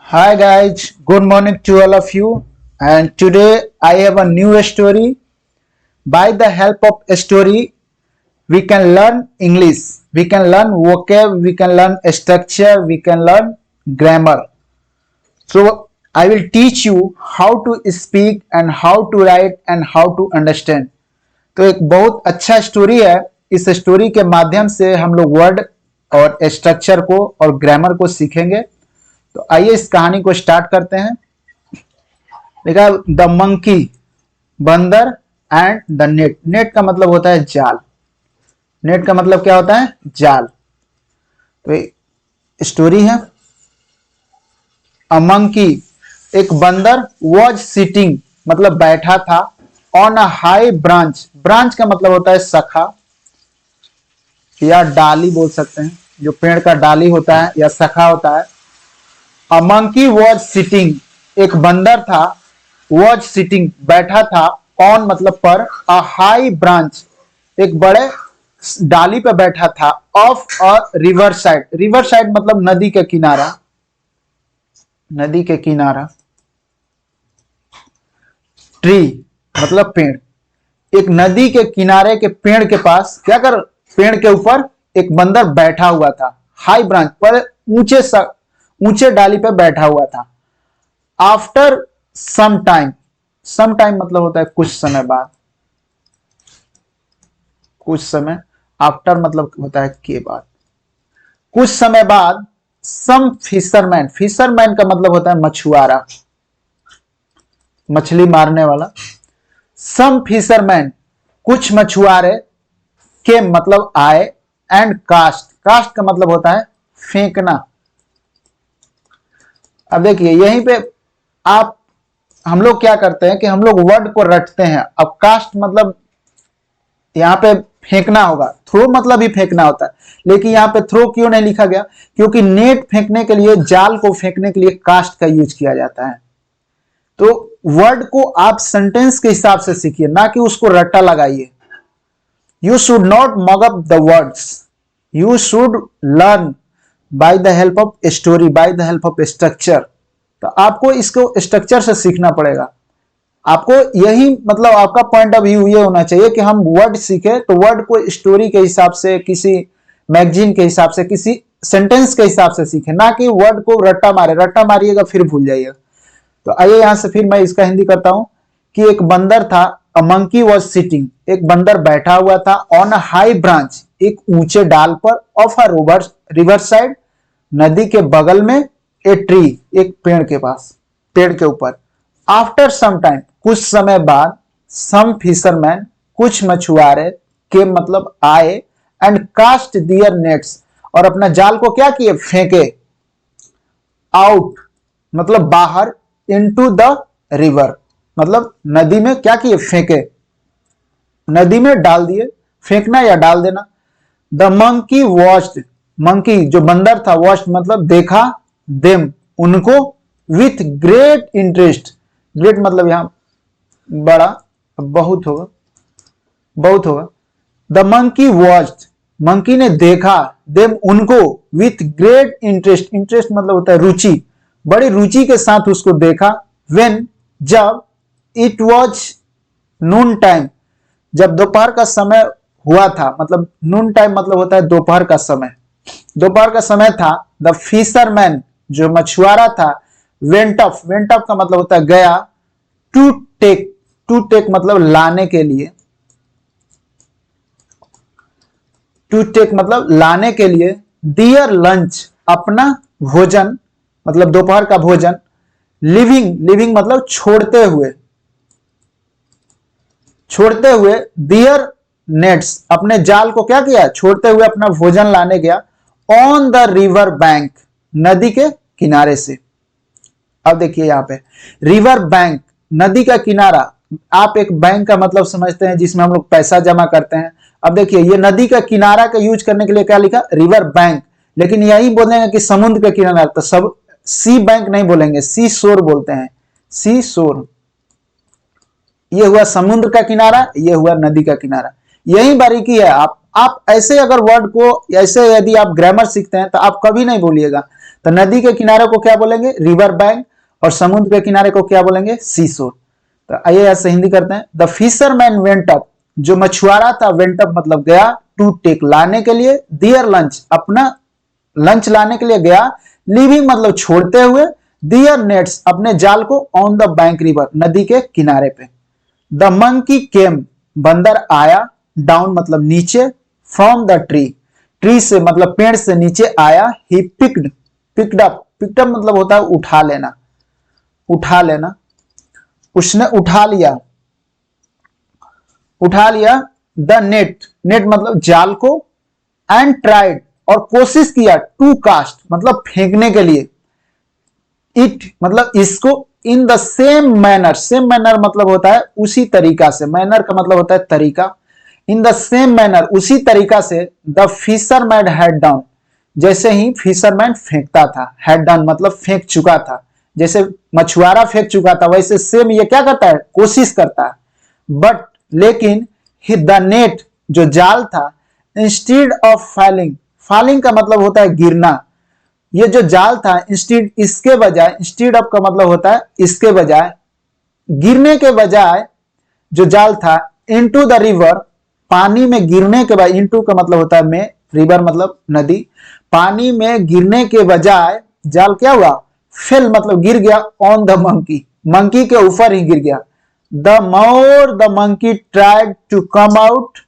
Hi guys, good morning to all of you. And today I have a new story. By the help of a story, we can learn English, we can learn vocab, we can learn structure, we can learn grammar. So I will teach you how to speak and how to write and how to understand. तो एक बहुत अच्छा story है। इस story के माध्यम से हम लोग वर्ड और स्ट्रक्चर को और ग्रामर को सीखेंगे। तो आइए इस कहानी को स्टार्ट करते हैं। देखा, द मंकी, बंदर एंड द नेट। नेट का मतलब होता है जाल। नेट का मतलब क्या होता है? जाल। तो स्टोरी है, अ मंकी, एक बंदर, वॉज सिटिंग मतलब बैठा था, on a high branch. Branch का मतलब होता है शाखा या डाली बोल सकते हैं, जो पेड़ का डाली होता है या शाखा होता है। अ मंकी वॉज सिटिंग, एक बंदर था, वॉज सिटिंग बैठा था, ऑन मतलब पर, अ हाई ब्रांच एक बड़े डाली पे बैठा था, of a river side. River side मतलब नदी के किनारा, नदी के किनारा। ट्री मतलब पेड़। एक नदी के किनारे के पेड़ के पास क्या कर, पेड़ के ऊपर एक बंदर बैठा हुआ था, हाई ब्रांच पर, ऊंचे डाली पे बैठा हुआ था। After some time, some time मतलब होता है कुछ समय बाद, कुछ समय। आफ्टर मतलब होता है के बाद। कुछ समय बाद, सम फिशरमैन, फिशरमैन का मतलब होता है मछुआरा, मछली मारने वाला। सम फिशरमैन कुछ मछुआरे, के मतलब आए, एंड कास्ट, कास्ट का मतलब होता है फेंकना। अब देखिए यहीं पे आप, हम लोग क्या करते हैं कि हम लोग वर्ड को रटते हैं। अब कास्ट मतलब यहां पे फेंकना होगा, थ्रो मतलब ही फेंकना होता है, लेकिन यहां पे थ्रो क्यों नहीं लिखा गया? क्योंकि नेट फेंकने के लिए, जाल को फेंकने के लिए कास्ट का यूज किया जाता है। तो वर्ड को आप सेंटेंस के हिसाब से सीखिए, ना कि उसको रट्टा लगाइए। You should not mug up the words, you should learn by the help of story, by the help of structure. तो आपको इसको स्ट्रक्चर से सीखना पड़ेगा। आपको यही मतलब आपका पॉइंट ऑफ व्यू ये होना चाहिए कि हम वर्ड सीखे तो वर्ड को स्टोरी के हिसाब से, किसी मैगजीन के हिसाब से, किसी सेंटेंस के हिसाब से सीखे, ना कि वर्ड को रट्टा मारे। रट्टा मारिएगा फिर भूल जाइएगा। तो आइए यहां से फिर मैं इसका हिंदी करता हूं कि एक बंदर था, अ मंकी वॉज सिटिंग, एक बंदर बैठा हुआ था, ऑन अ हाई ब्रांच एक ऊंचे डाल पर, ऑफ अ रिवर साइड नदी के बगल में, ए ट्री एक पेड़ के पास, पेड़ के ऊपर। आफ्टर सम टाइम कुछ समय बाद, सम फिशरमैन कुछ मछुआरे, के मतलब आए, एंड कास्ट दियर नेट्स और अपना जाल को क्या किए? फेंके। आउट मतलब बाहर, इनटू द रिवर मतलब नदी में क्या किए? फेंके, नदी में डाल दिए। फेंकना या डाल देना। द मंकी वॉच्ड, मंकी जो बंदर था, वॉच्ड मतलब देखा, देम उनको, विथ ग्रेट इंटरेस्ट। ग्रेट मतलब यहां बड़ा, बहुत होगा, बहुत होगा। द मंकी वॉच्ड, मंकी ने देखा, देम उनको, विथ ग्रेट इंटरेस्ट। इंटरेस्ट मतलब होता है रुचि, बड़ी रुचि के साथ उसको देखा। व्हेन जब, इट वॉज नून टाइम जब दोपहर का समय हुआ था, मतलब नून टाइम मतलब होता है दोपहर का समय, दोपहर का समय था। द फिशरमैन जो मछुआरा था, वेंट अप, वेंट अप का मतलब होता है गया, टू टेक, टू टेक मतलब लाने के लिए, टू टेक मतलब लाने के लिए, दियर लंच अपना भोजन मतलब दोपहर का भोजन, लिविंग, लिविंग मतलब छोड़ते हुए, छोड़ते हुए, दियर नेट्स अपने जाल को क्या किया? छोड़ते हुए अपना भोजन लाने गया, ऑन द रिवर बैंक नदी के किनारे से। अब देखिए यहां पे रिवर बैंक, नदी का किनारा। आप एक बैंक का मतलब समझते हैं जिसमें हम लोग पैसा जमा करते हैं। अब देखिए ये नदी का किनारा का यूज करने के लिए क्या लिखा? River bank. लेकिन यही बोलेंगे कि समुद्र का किनारा, तो सब सी बैंक नहीं बोलेंगे, सी शोर बोलते हैं, सी शोर। ये हुआ समुद्र का किनारा, ये हुआ नदी का किनारा। यही बारीकी है। आप ऐसे अगर वर्ड को ऐसे, यदि आप ग्रामर सीखते हैं तो आप कभी नहीं बोलिएगा। तो नदी के किनारे को क्या बोलेंगे, रिवर बैंक, और समुद्र के किनारे को क्या बोलेंगे, सी शोर। तो आइए ऐसे हिंदी करते हैं। द फिशरमैन वेंट अप, जो मछुआरा था, वेंट अप मतलब गया, टू टेक लाने के लिए, दियर लंच अपना लंच लाने के लिए गया, लिविंग मतलब छोड़ते हुए, दियर नेट्स अपने जाल को, ऑन द बैंक रिवर नदी के किनारे पे। द मंकी केम बंदर आया, डाउन मतलब नीचे, फ्रॉम द ट्री ट्री से मतलब पेड़ से नीचे आया, ही पिक्ड अप मतलब होता है उठा लेना, उठा लेना, उसने उठा लिया द नेट मतलब जाल को, एंड ट्राइड और कोशिश किया, टू कास्ट मतलब फेंकने के लिए, इट मतलब इसको, इन द सेम मैनर मतलब होता है उसी तरीका से, मैनर का मतलब होता है तरीका, इन द सेम मैनर उसी तरीका से, द फिशरमैन हैड डन जैसे ही फिशरमैन फेंकता था, हैड डन मतलब फेंक चुका था, जैसे मछुआरा फेंक चुका था वैसे सेम ये क्या करता है, कोशिश करता है। बट लेकिन द नेट जो जाल था, इंस्टेड ऑफ फॉलिंग का मतलब होता है गिरना, ये जो जाल था इंस्टेड इसके बजाय, इंस्टेड ऑफ का मतलब होता है इसके बजाय, गिरने के बजाय जो जाल था, इनटू द रिवर पानी में गिरने के बाद, इनटू का मतलब होता है में, रिवर मतलब नदी, पानी में गिरने के बजाय जाल क्या हुआ, फेल मतलब गिर गया, ऑन द मंकी के ऊपर ही गिर गया। The more the monkey tried to come out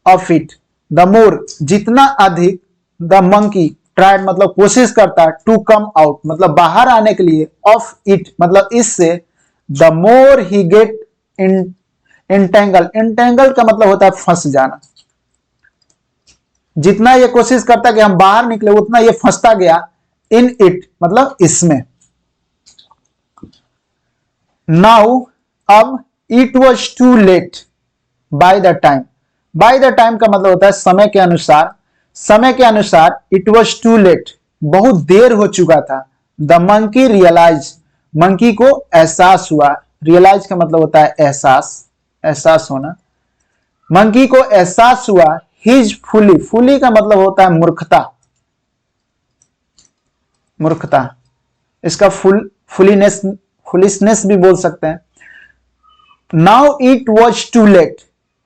of it, the more जितना अधिक, द मंकी ट्राइड मतलब कोशिश करता है, टू कम आउट मतलब बाहर आने के लिए, ऑफ इट मतलब इससे, the more he get entangle का मतलब होता है फंस जाना, जितना ये कोशिश करता कि हम बाहर निकले उतना ये फंसता गया, इन इट मतलब इसमें। नाउ अब, it was too late by the time का मतलब होता है समय के अनुसार, इट वॉज टू लेट बहुत देर हो चुका था, द मंकी रियलाइज मंकी को एहसास हुआ, रियलाइज का मतलब होता है एहसास होना, मंकी को एहसास हुआ, हिज फुली का मतलब होता है मूर्खता, इसका फुलिशनेस भी बोल सकते हैं। Now it was too late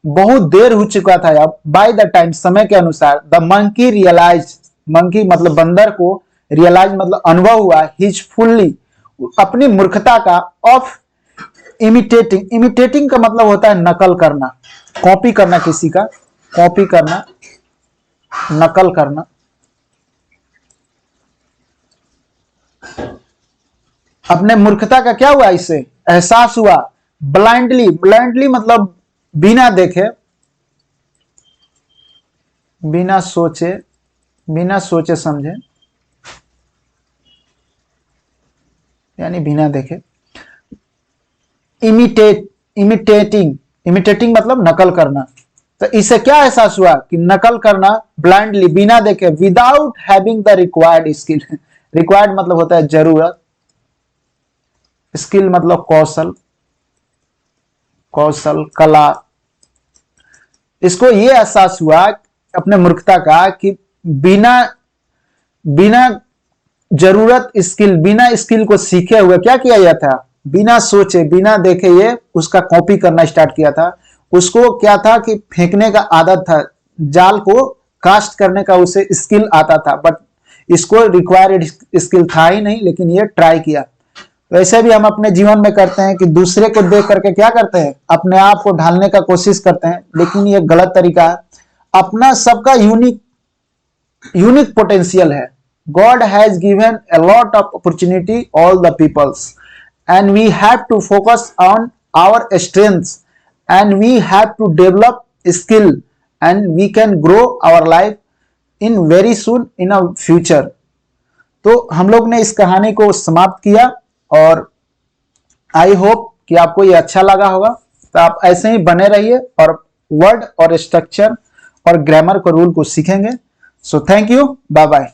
बहुत देर हो चुका था अब, बाय द टाइम समय के अनुसार, द मंकी रियलाइज मंकी मतलब बंदर को, रियलाइज मतलब अनुभव हुआ, हिज फुल्ली अपनी मूर्खता का, ऑफ इमिटेटिंग का मतलब होता है नकल करना, कॉपी करना, किसी का कॉपी करना, नकल करना। अपने मूर्खता का क्या हुआ, इससे एहसास हुआ, ब्लाइंडली मतलब बिना देखे, बिना सोचे समझे, यानी बिना देखे, इमिटेटिंग मतलब नकल करना। तो इससे क्या एहसास हुआ कि नकल करना ब्लाइंडली बिना देखे, without having the required skill, required मतलब होता है जरूरत, स्किल मतलब कौशल कला। इसको ये एहसास हुआ अपने मूर्खता का कि बिना जरूरत स्किल, बिना स्किल को सीखे हुए क्या किया गया था, बिना सोचे बिना देखे ये उसका कॉपी करना स्टार्ट किया था। उसको क्या था कि फेंकने का आदत था, जाल को कास्ट करने का उसे स्किल आता था, बट इसको रिक्वायर्ड स्किल था ही नहीं, लेकिन ये ट्राई किया। वैसे भी हम अपने जीवन में करते हैं कि दूसरे को देख करके क्या करते हैं, अपने आप को ढालने का कोशिश करते हैं, लेकिन ये गलत तरीका है। अपना सबका यूनिक पोटेंशियल है। God has given a lot of opportunity all the peoples, and we have to focus on our strengths, and we have to develop skill, and we can grow our life in very soon in a future। तो हम लोग ने इस कहानी को समाप्त किया, और आई होप कि आपको ये अच्छा लगा होगा। तो आप ऐसे ही बने रहिए और वर्ड और स्ट्रक्चर और ग्रामर को रूल को सीखेंगे। So thank you, bye bye.